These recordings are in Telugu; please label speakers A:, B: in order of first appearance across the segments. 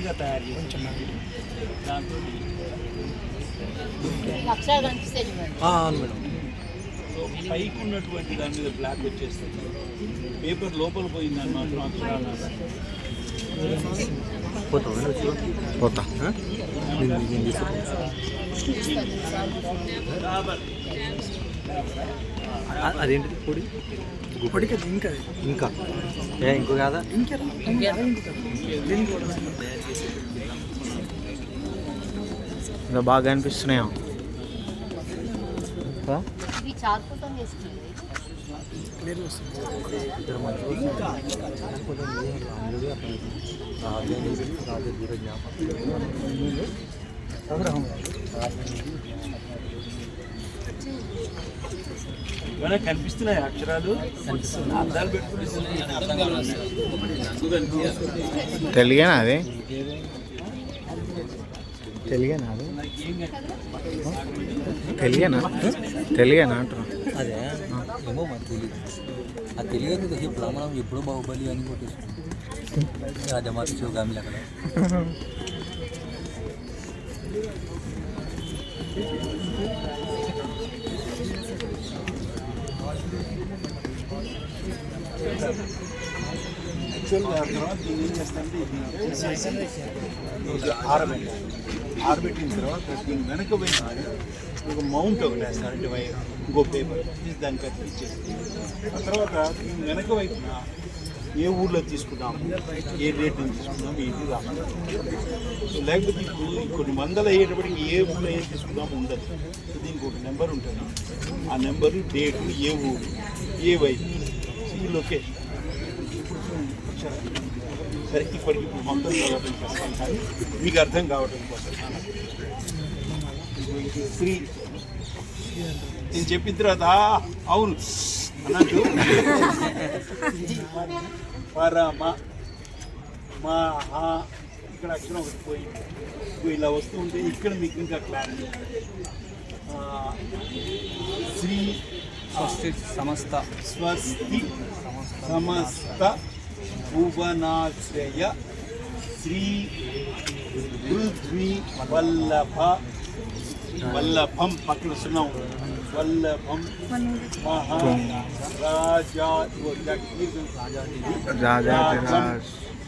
A: సపరేట్గా తయారు చేసి దాంతో
B: అవును మేడం.
A: సో పైకి ఉన్నటువంటి దాని మీద బ్లాక్ వచ్చేస్తుంది, పేపర్ లోపల పోయిందని మాత్రం అక్షరాలు
B: పోతా అదేంటి పొడి
C: పొడికి ఇంకా
B: ఇంకా ఇంకో కాదా ఇంకా బాగా అనిపిస్తున్నాయా
A: ఏమైనా కనిపిస్తున్నాయి అక్షరాలు, అర్థాలు పెట్టుకుని
B: తెలుగేనా అది? తెలుగేనా అది? తెలుగేనా అంటున్నా.
D: అదే ఏమో మాకు తెలియదు. ఆ తెలియదు ఇప్పుడు మనం ఎప్పుడో బాహుబలి అని కొట్టేసుకుంటాం రాజమాత శివగామిలు అక్కడ.
A: యాక్చువల్గా తర్వాత దీన్ని ఏం చేస్తానంటే ఇది ఆరబెట్టిన తర్వాత దీని వెనక వైపు ఒక మౌంట్ ఒకటి వేస్తారంటే ఇంకో పేపర్ తీసి దానికి అతికిచ్చేసి ఆ తర్వాత దీని వెనక వైపున ఏ ఊళ్ళో తీసుకున్నాము, ఏ రేటుని తీసుకున్నాము, ఇది రావాలి. లేకపోతే ఇప్పుడు కొన్ని వందలు అయ్యేటప్పటికి ఏ ఊళ్ళో ఏం తీసుకున్నాము ఉండదు. దీనికి ఒక నెంబర్ ఉంటుంది, ఆ నెంబరు, డేటు, ఏ ఊరు, ఏ వైపు, ఈ లొకేషన్. సరే ఇప్పటికి ఇప్పుడు మొత్తం చదవడం కష్టం, కానీ మీకు అర్థం కావడం కోసం శ్రీ నేను చెప్పిన తర్వాత అవును అన్నట్టు పరమ మహా ఇక్కడ అక్షరం ఒకటి పోయి ఇలా వస్తూ ఉంటే ఇక్కడ మీకు ఇంకా క్లారిటీ. శ్రీ
D: స్వస్తి సమస్త
A: భువనాశ్రయ శ్రీ పృథ్వీ వల్లభం పక్కన సున్నాం వల్లభం మహారాజాజ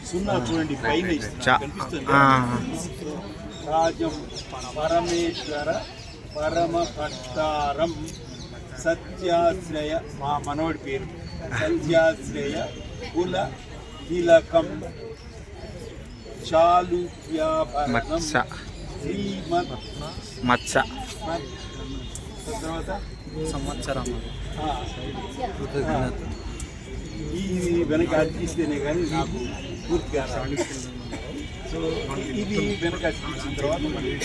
A: సున్నా చూడండి పైన కనిపిస్తుంది. రాజం పరమేశ్వర పరమ భట్టారం సత్యాశ్రయ మా మనవడి పేరు సత్యాశ్రయ కుల తిలకం చాళుక్యాభరణం శ్రీమత్
B: మత్స
A: తర్వాత
D: సంవత్సరం
A: ఇది వెనక అతికిస్తేనే కానీ నాకు పూర్తిగా రాదు. సో ఇది వెనక అతికించిన తర్వాత మనకి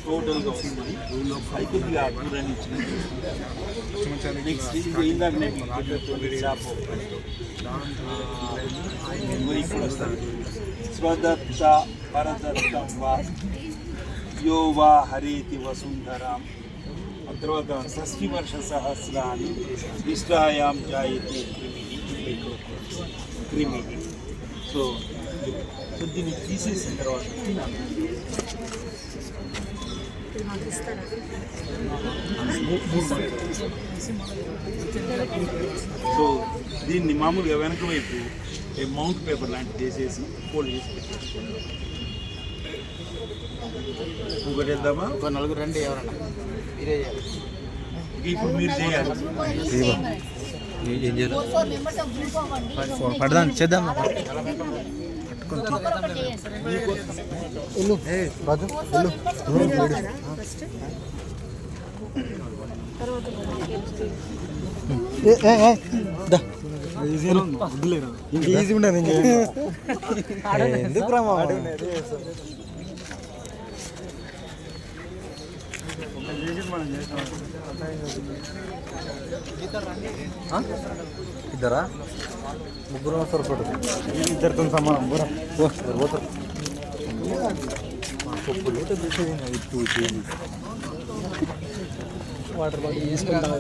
A: టోటల్గా వస్తుంది. అది కొద్దిగా దూరాన్ని ఇచ్చినట్టు. నెక్స్ట్ ఇంకా ఇందాక నేను షాప్ ఇప్పుడు వస్తాను. స్వదత్త పరదత్తం వా యో వా హరేతి వసుంధరాం. ఆ తర్వాత షష్ఠివర్ష సహస్రాన్ని నిష్ఠాయాం జాయతే క్రిమిని. సో దీన్ని తీసేసిన తర్వాత సో దీన్ని మామూలుగా వెనక వైపు మౌంట్ పేపర్ లాంటిది వేసేసి ఫోల్డ్ చేసి పెట్టేసుకోండి. ఇంకోటి వేద్దామా?
D: ఒక నలుగురు రండి ఎవరన్నా మీరే చేయాలి.
A: ఇప్పుడు మీరు చేయాలి.
D: ఏం చేయాలి?
B: పడదాం చేద్దాం. ఈజీ ఉండదు ఎందుకు రామా.
D: ఇద్దరా ముగ్గురు సరిపడు.
B: ఇద్దరితో సమానం
D: వాటర్ బాటిల్ తీసుకుంటారు.